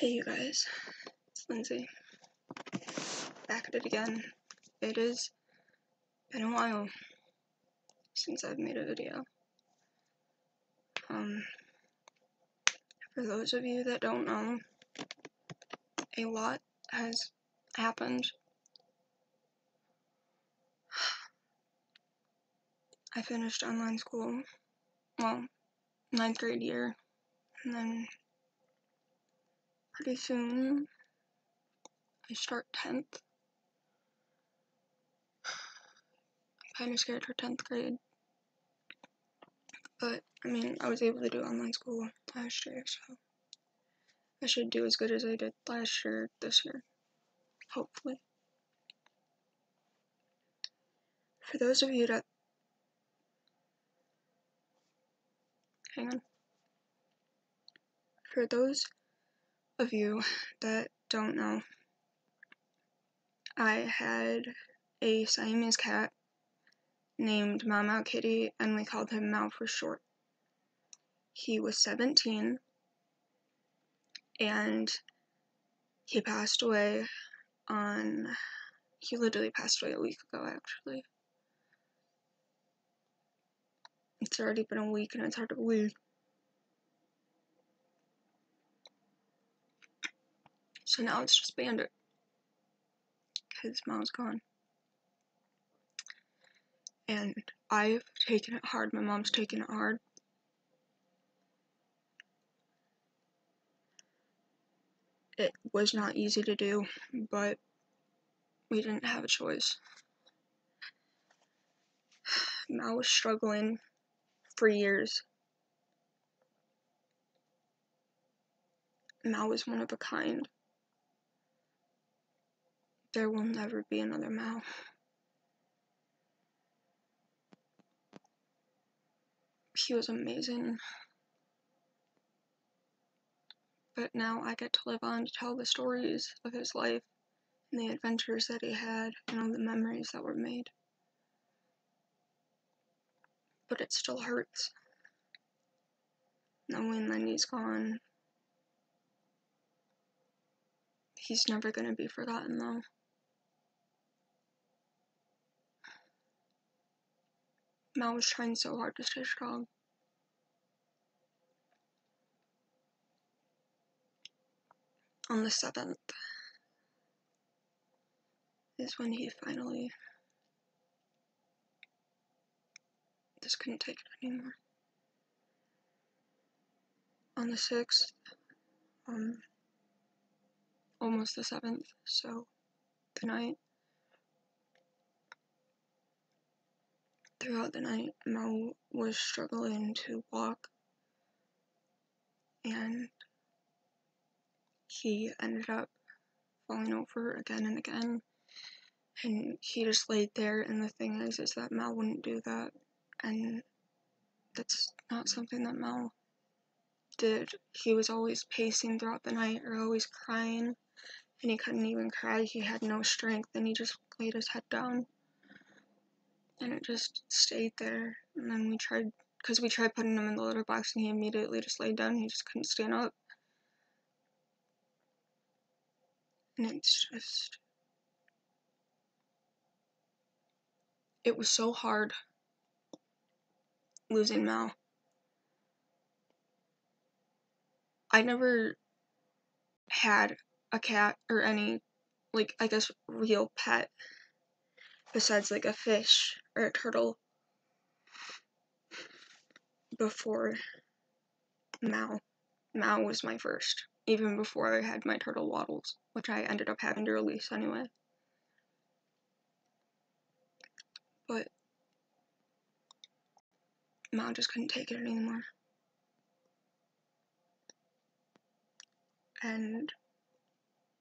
Hey you guys, it's Lindsay, back at it again. It has been a while since I've made a video. For those of you that don't know, a lot has happened. I finished online school, well, 9th grade year, and then pretty soon I start 10th. I'm kind of scared for 10th grade, but I mean, I was able to do online school last year, so I should do as good as I did last year this year, hopefully. For those of you that For those of you that don't know, I had a Siamese cat named Meow Kitty, and we called him Meow for short. He was 17, and he passed away he literally passed away a week ago, actually. It's already been a week, and it's hard to believe. So now it's just Bandit, because Meow's gone. And I've taken it hard, my mom's taken it hard. It was not easy to do, but we didn't have a choice. Meow was struggling for years. Meow was one of a kind. There will never be another Meow. He was amazing. But now I get to live on to tell the stories of his life and the adventures that he had and all the memories that were made. But it still hurts, knowing that he's gone. He's never gonna be forgotten though. Meow was trying so hard to stay strong. On the 7th is when he finally just couldn't take it anymore. On the 6th, almost the 7th, so the night. Throughout the night, Meow was struggling to walk, and he ended up falling over again and again, and he just laid there, and the thing is that Meow wouldn't do that, and that's not something that Meow did. He was always pacing throughout the night, or always crying, and he couldn't even cry. He had no strength, and he just laid his head down, and it just stayed there. And then we tried putting him in the litter box, and he immediately just laid down. He just couldn't stand up. And it was so hard losing Meow. I never had a cat or any, I guess, real pet besides, a fish or a turtle before Meow. Meow was my first, even before I had my turtle waddles, which I ended up having to release anyway. But Meow just couldn't take it anymore. And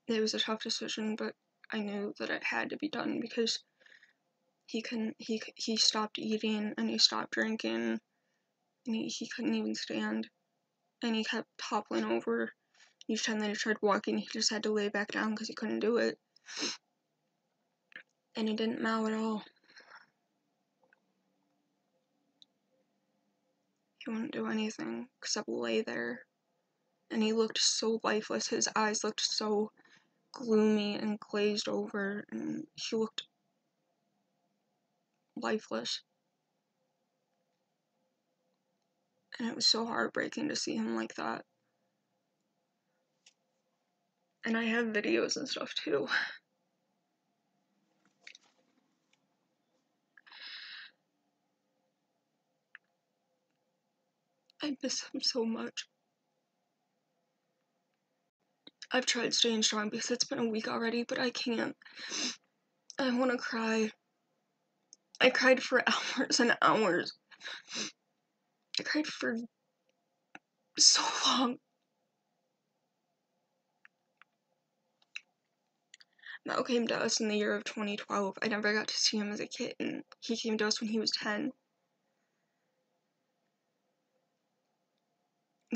it was a tough decision, but I knew that it had to be done because he stopped eating and he stopped drinking, and he couldn't even stand, and he kept toppling over. Each time that he tried walking, he just had to lay back down because he couldn't do it. And he didn't meow at all. He wouldn't do anything except lay there and he looked so lifeless. His eyes looked so gloomy and glazed over, and he looked lifeless. And it was so heartbreaking to see him like that. And I have videos and stuff too. I miss him so much. I've tried staying strong because it's been a week already, but I can't. I want to cry. I cried for hours and hours. I cried for so long. Mal came to us in the year of 2012. I never got to see him as a kitten. He came to us when he was 10.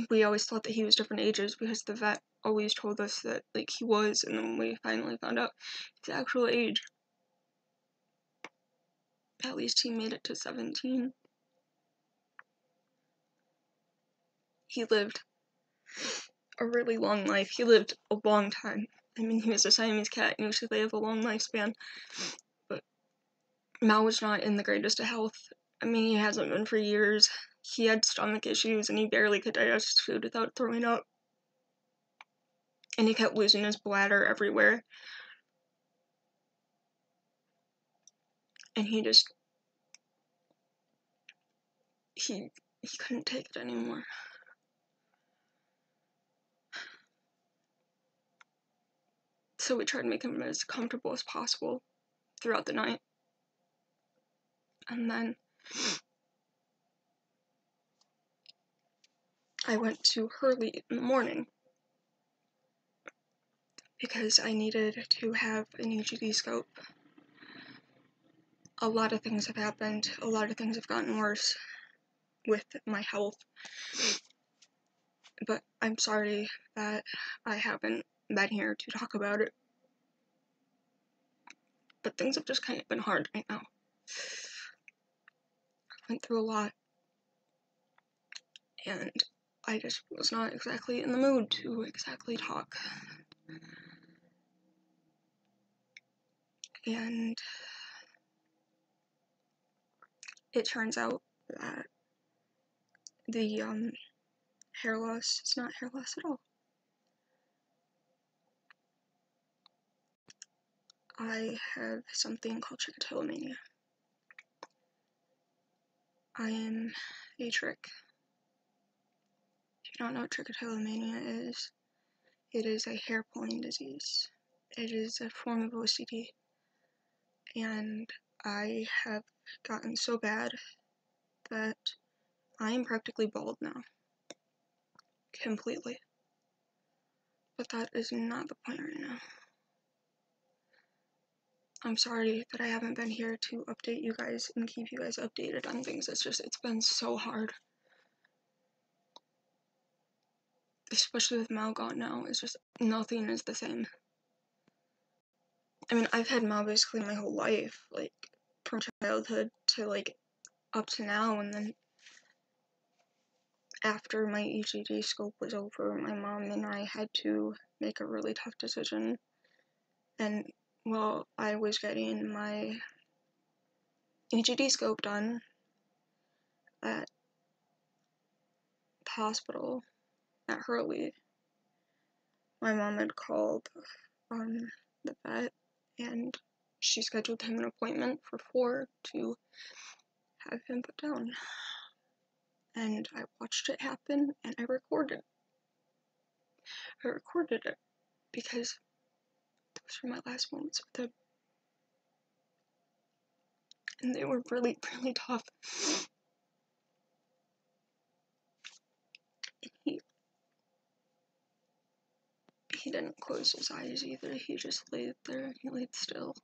We always thought that he was different ages because the vet always told us that, like, he was, and then we finally found out his actual age. At least he made it to 17. He lived a really long life. He lived a long time. I mean, he was a Siamese cat, and usually they have a long lifespan. But Mal was not in the greatest of health. I mean, he hasn't been for years. He had stomach issues, and he barely could digest food without throwing up. And he kept losing his bladder everywhere. And he couldn't take it anymore. So we tried to make him as comfortable as possible throughout the night. And then I went to Hurley in the morning because I needed to have an EGD scope. A lot of things have happened. A lot of things have gotten worse with my health. But I'm sorry that I haven't been here to talk about it. But things have just kind of been hard right now. I went through a lot. And I just was not exactly in the mood to exactly talk. And it turns out that the hair loss is not hair loss at all. I have something called trichotillomania. I am a trick. If you don't know what trichotillomania is, it is a hair pulling disease. It is a form of OCD. And I have gotten so bad that I am practically bald now. Completely. But that is not the point right now. I'm sorry that I haven't been here to update you guys and keep you guys updated on things. It's been so hard. Especially with Mal gone now, it's just, nothing is the same. I mean, I've had Mal basically my whole life, like, from childhood to, like, up to now, and then after my EGD scope was over, my mom and I had to make a really tough decision. And while I was getting my EGD scope done at the hospital at Hurley, my mom had called the vet, and she scheduled him an appointment for 4 to have him put down. And I watched it happen, and I recorded. I recorded it because those were my last moments with him. And they were really, really tough. And he didn't close his eyes either. He just laid there. He laid still.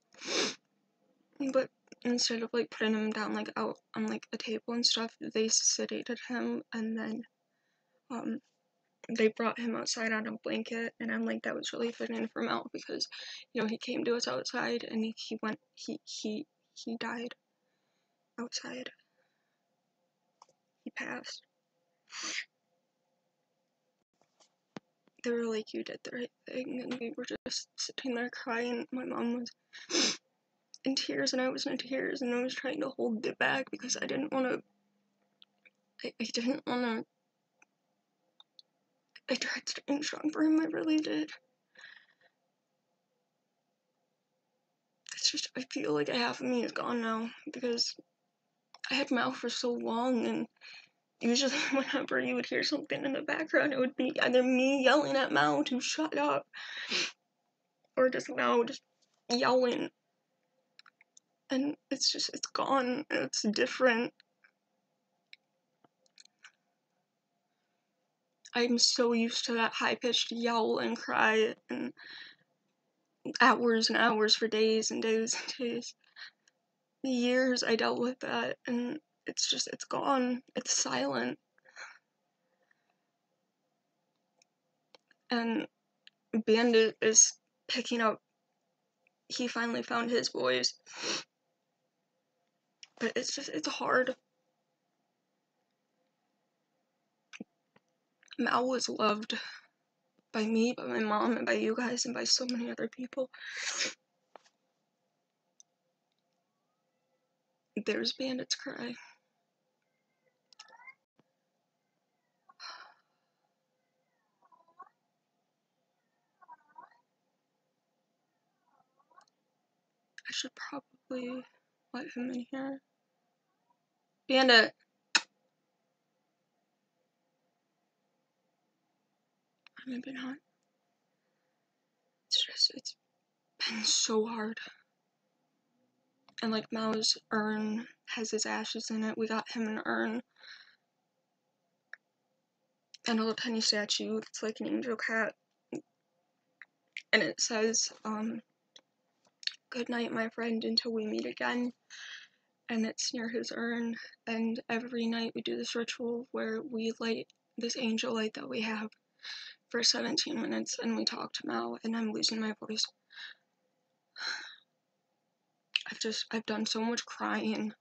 But instead of, like, putting him down, like, out on, like, a table and stuff, they sedated him, and then they brought him outside on a blanket, and I'm like, that was really fitting for Mel because, you know, he came to us outside, and he died outside. He passed. they were like, you did the right thing, and we were just sitting there crying. My mom was in tears, and I was in tears, and I was trying to hold it back because I didn't want to, I didn't want to, I tried staying strong for him, I really did. It's just, I feel like half of me is gone now, because I had Meow for so long, and usually whenever you would hear something in the background, it would be either me yelling at Meow to shut up, or just Meow just yelling. And it's just, it's gone, and it's different. I'm so used to that high-pitched yell and cry, and hours and hours for days and days and days. Years I dealt with that, and it's just, it's gone. It's silent. And Bandit is picking up. He finally found his voice. But it's just, it's hard. Mal was loved by me, by my mom, and by you guys, and by so many other people. There's Bandit's cry. I should probably let him in here. Bandit! Maybe not. It's just, it's been so hard. And like Mao's urn has his ashes in it. We got him an urn. And a little tiny statue. It's like an angel cat. And it says, good night, my friend, until we meet again. And it's near his urn. And every night we do this ritual where we light this angel light that we have for 17 minutes, and we talk to Mao, and I'm losing my voice. I've done so much crying.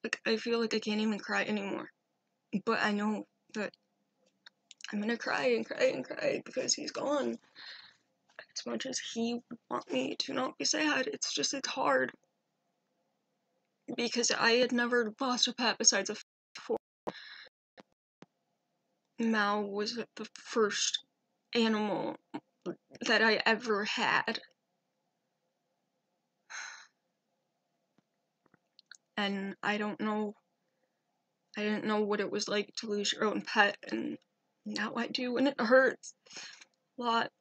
Like, I feel like I can't even cry anymore. But I know that I'm gonna cry and cry and cry because he's gone. As much as he would want me to not be sad, it's just, it's hard. Because I had never lost a pet besides a before. Mao was the first animal that I ever had. And I didn't know what it was like to lose your own pet, and now I do, and it hurts a lot.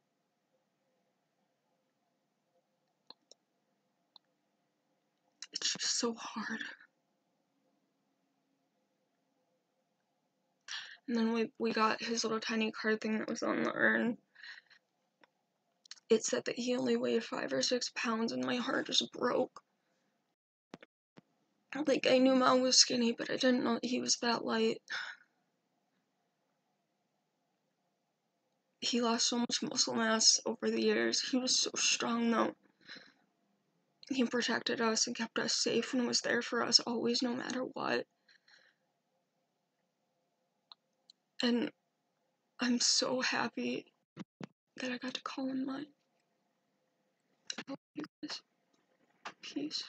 It's just so hard. And then we got his little tiny card thing that was on the urn. It said that he only weighed 5 or 6 pounds, and my heart just broke. Like, I knew Mom was skinny, but I didn't know that he was that light. He lost so much muscle mass over the years. He was so strong, though. He protected us and kept us safe and was there for us always, no matter what. And I'm so happy that I got to call him mine. I love you guys. Peace.